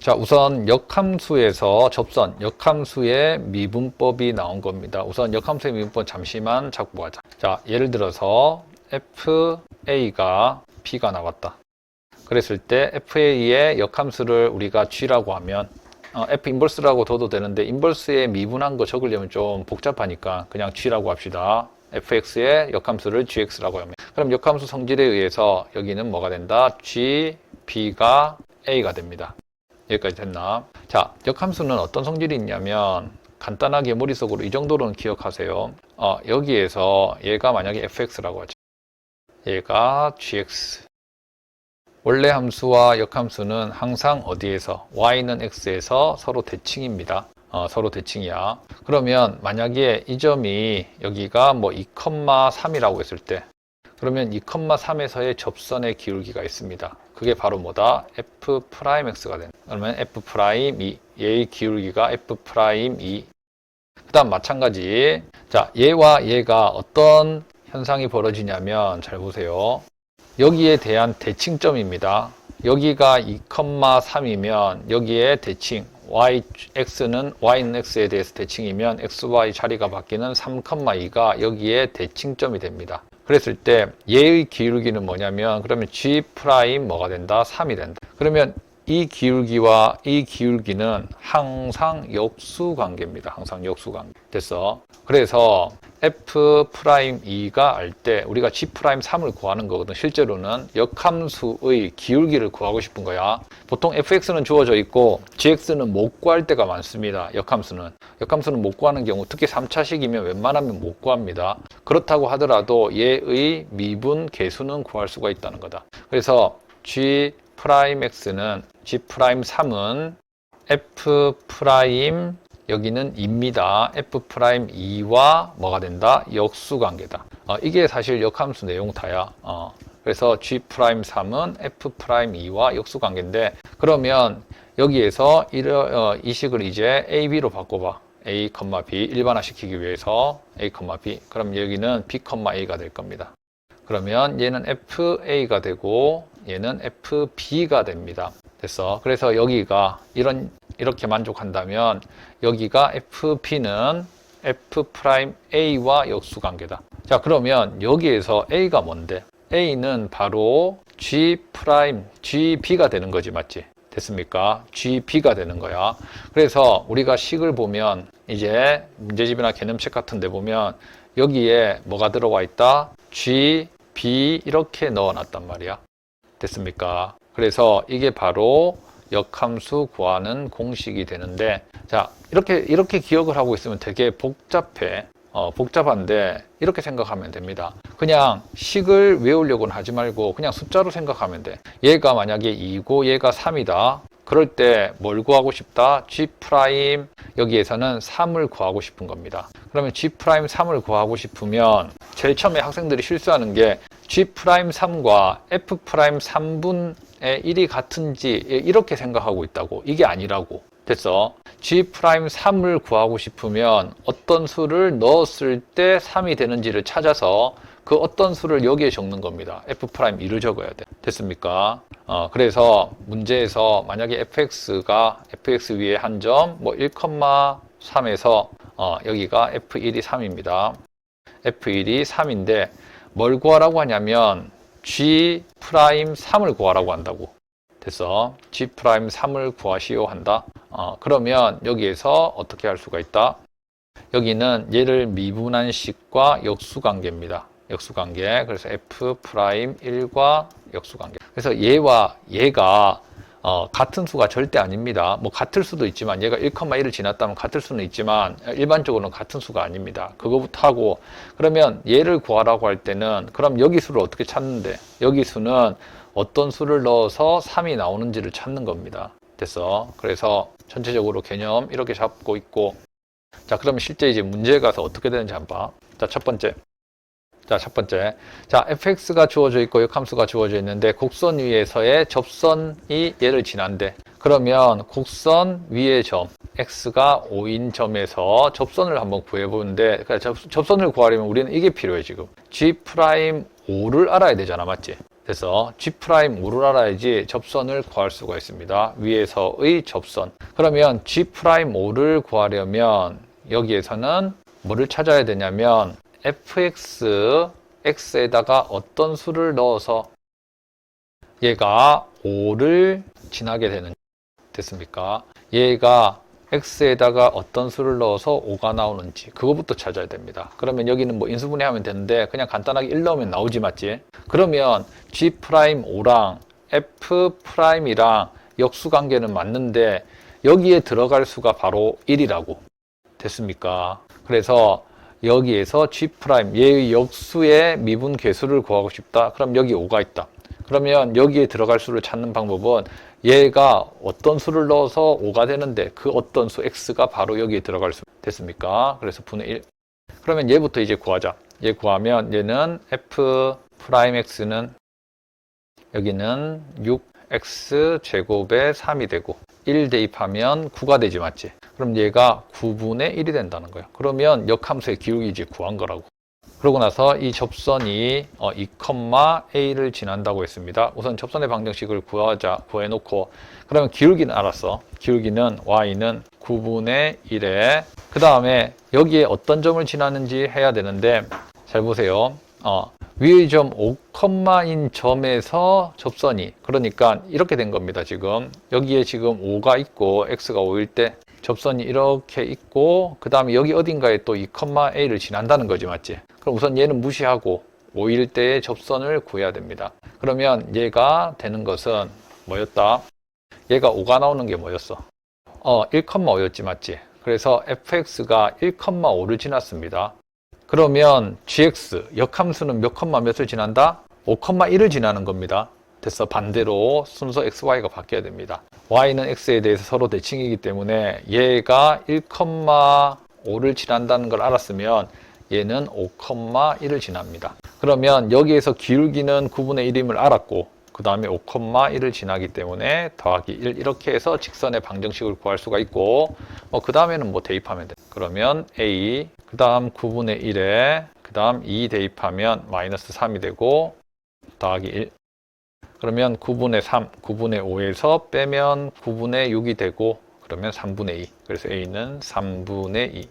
자, 우선 역함수에서 접선, 역함수의 미분법이 나온 겁니다. 우선 역함수의 미분법 잠시만 잡고 가자. 자, 예를 들어서 FA가 B가 나왔다. 그랬을 때 FA의 역함수를 우리가 G라고 하면 F 인버스라고 둬도 되는데 인버스에 미분한 거 적으려면 좀 복잡하니까 그냥 G라고 합시다. fx의 역함수를 gx라고 합니다. 그럼 역함수 성질에 의해서 여기는 뭐가 된다? g, b가 a가 됩니다. 여기까지 됐나? 자, 역함수는 어떤 성질이 있냐면 간단하게 머릿속으로 이 정도로는 기억하세요. 여기에서 얘가 만약에 fx라고 하죠. 얘가 gx. 원래 함수와 역함수는 항상 어디에서? y는 x에서 서로 대칭입니다. 서로 대칭이야. 그러면 만약에 이 점이 여기가 뭐 2,3이라고 했을 때 그러면 2,3에서의 접선의 기울기가 있습니다. 그게 바로 뭐다? f'x가 된다. 그러면 f'이 얘의 기울기가 f'이 그 다음 마찬가지. 자, 얘와 얘가 어떤 현상이 벌어지냐면 잘 보세요. 여기에 대한 대칭점입니다. 여기가 2,3이면 여기에 대칭 y는 x에 대해서 대칭이면 xy 자리가 바뀌는 3,2가 여기에 대칭점이 됩니다. 그랬을 때 얘의 기울기는 뭐냐면 그러면 g' 뭐가 된다? 3이 된다. 그러면 이 기울기와 이 기울기는 항상 역수관계입니다. 항상 역수관계. 됐어. 그래서 F'E가 알 때 우리가 G'3을 구하는 거거든. 실제로는 역함수의 기울기를 구하고 싶은 거야. 보통 fx는 주어져 있고 gx는 못 구할 때가 많습니다. 역함수는 못 구하는 경우 특히 3차식이면 웬만하면 못 구합니다. 그렇다고 하더라도 얘의 미분 계수는 구할 수가 있다는 거다. 그래서 G'X는 G'3은 F' 여기는 2입니다. F'E와 뭐가 된다? 역수관계다. 이게 사실 역함수 내용 다야. 그래서 G'3은 F'E와 역수관계인데 그러면 여기에서 이 식을 이제 A, B로 바꿔봐. A, B 일반화시키기 위해서 A, B 그럼 여기는 B, A가 될 겁니다. 그러면 얘는 FA가 되고 얘는 FB가 됩니다. 됐어. 그래서 여기가 이렇게 만족한다면 여기가 FB는 F'A와 역수관계다. 자, 그러면 여기에서 A가 뭔데? A는 바로 GB가 되는 거지, 맞지? 됐습니까? GB가 되는 거야. 그래서 우리가 식을 보면 이제 문제집이나 개념책 같은 데 보면 여기에 뭐가 들어와 있다? GB 이렇게 넣어놨단 말이야. 됐습니까? 그래서 이게 바로 역함수 구하는 공식이 되는데 자, 이렇게 기억을 하고 있으면 되게 복잡해. 복잡한데 이렇게 생각하면 됩니다. 그냥 식을 외우려고는 하지 말고 그냥 숫자로 생각하면 돼. 얘가 만약에 2고 얘가 3이다. 그럴 때 뭘 구하고 싶다? G' 여기에서는 3을 구하고 싶은 겁니다. 그러면 G'3을 구하고 싶으면 제일 처음에 학생들이 실수하는 게 G'3과 F'3분의 1이 같은지 이렇게 생각하고 있다고. 이게 아니라고. 됐어. G'3을 구하고 싶으면 어떤 수를 넣었을 때 3이 되는지를 찾아서 그 어떤 수를 여기에 적는 겁니다. F'2를 적어야 돼. 됐습니까? 그래서 문제에서 만약에 fx가 fx 위에 한 점, 뭐 1,3에서 여기가 f1이 3입니다. f1이 3인데 뭘 구하라고 하냐면 G'3을 구하라고 한다고. 됐어. G'3을 구하시오 한다. 그러면 여기에서 어떻게 할 수가 있다? 여기는 얘를 미분한 식과 역수관계입니다. 역수관계. 그래서 F'1과 역수관계. 그래서 얘와 얘가 같은 수가 절대 아닙니다. 뭐 같을 수도 있지만 얘가 1,1을 지났다면 같을 수는 있지만 일반적으로는 같은 수가 아닙니다. 그거부터 하고 그러면 얘를 구하라고 할 때는 그럼 여기 수를 어떻게 찾는데? 여기 수는 어떤 수를 넣어서 3이 나오는지를 찾는 겁니다. 됐어. 그래서 전체적으로 개념 이렇게 잡고 있고 자, 그러면 실제 이제 문제에 가서 어떻게 되는지 한번 봐. 자, 첫 번째. 자, fx가 주어져 있고 역함수가 주어져 있는데 곡선 위에서의 접선이 얘를 지난대. 그러면 곡선 위의 점 x가 5인 점에서 접선을 한번 구해보는데 접선을 구하려면 우리는 이게 필요해 지금. G'5를 알아야 되잖아, 맞지? 그래서 G'5를 알아야지 접선을 구할 수가 있습니다. 위에서의 접선. 그러면 G'5를 구하려면 여기에서는 뭐를 찾아야 되냐면 fx, x에다가 어떤 수를 넣어서 얘가 5를 지나게 되는 됐습니까? 얘가 x에다가 어떤 수를 넣어서 5가 나오는지 그거부터 찾아야 됩니다. 그러면 여기는 뭐 인수분해하면 되는데 그냥 간단하게 1 넣으면 나오지 맞지? 그러면 G'5랑 F'이랑 역수관계는 맞는데 여기에 들어갈 수가 바로 1이라고 됐습니까? 그래서 여기에서 G' 얘의 역수의 미분 계수를 구하고 싶다. 그럼 여기 5가 있다. 그러면 여기에 들어갈 수를 찾는 방법은 얘가 어떤 수를 넣어서 5가 되는데 그 어떤 수 x가 바로 여기에 들어갈 수 됐습니까? 그래서 분의 1. 그러면 얘부터 이제 구하자. 얘 구하면 얘는 f'x는 여기는 6x 제곱에 3이 되고 1 대입하면 9가 되지 맞지? 그럼 얘가 9분의 1이 된다는 거야. 그러면 역함수의 기울기 이제 구한 거라고. 그러고 나서 이 접선이 2,a를 지난다고 했습니다. 우선 접선의 방정식을 구해놓고 그러면 기울기는 알았어. 기울기는 y는 9분의 1에 그 다음에 여기에 어떤 점을 지나는지 해야 되는데 잘 보세요. 위의 점 5,인 점에서 접선이 그러니까 이렇게 된 겁니다. 지금 여기에 지금 5가 있고 x가 5일 때 접선이 이렇게 있고 그 다음에 여기 어딘가에 또 2,a를 지난다는 거지 맞지? 그럼 우선 얘는 무시하고 5일 때의 접선을 구해야 됩니다. 그러면 얘가 되는 것은 뭐였다? 얘가 5가 나오는 게 뭐였어? 1,5였지 맞지? 그래서 fx가 1,5를 지났습니다. 그러면 gx 역함수는 몇을 지난다? 5,1을 지나는 겁니다. 됐어. 반대로 순서 xy가 바뀌어야 됩니다. y는 x에 대해서 서로 대칭이기 때문에 얘가 1,5를 지난다는 걸 알았으면 얘는 5,1을 지납니다. 그러면 여기에서 기울기는 9분의 1임을 알았고 그 다음에 5,1을 지나기 때문에 더하기 1 이렇게 해서 직선의 방정식을 구할 수가 있고 그 다음에는 뭐 대입하면 돼. 그러면 a 그 다음 9분의 1에 그 다음 2 대입하면 마이너스 3이 되고 더하기 1 그러면 9분의 3, 9분의 5에서 빼면 9분의 6이 되고 그러면 3분의 2 그래서 a는 3분의 2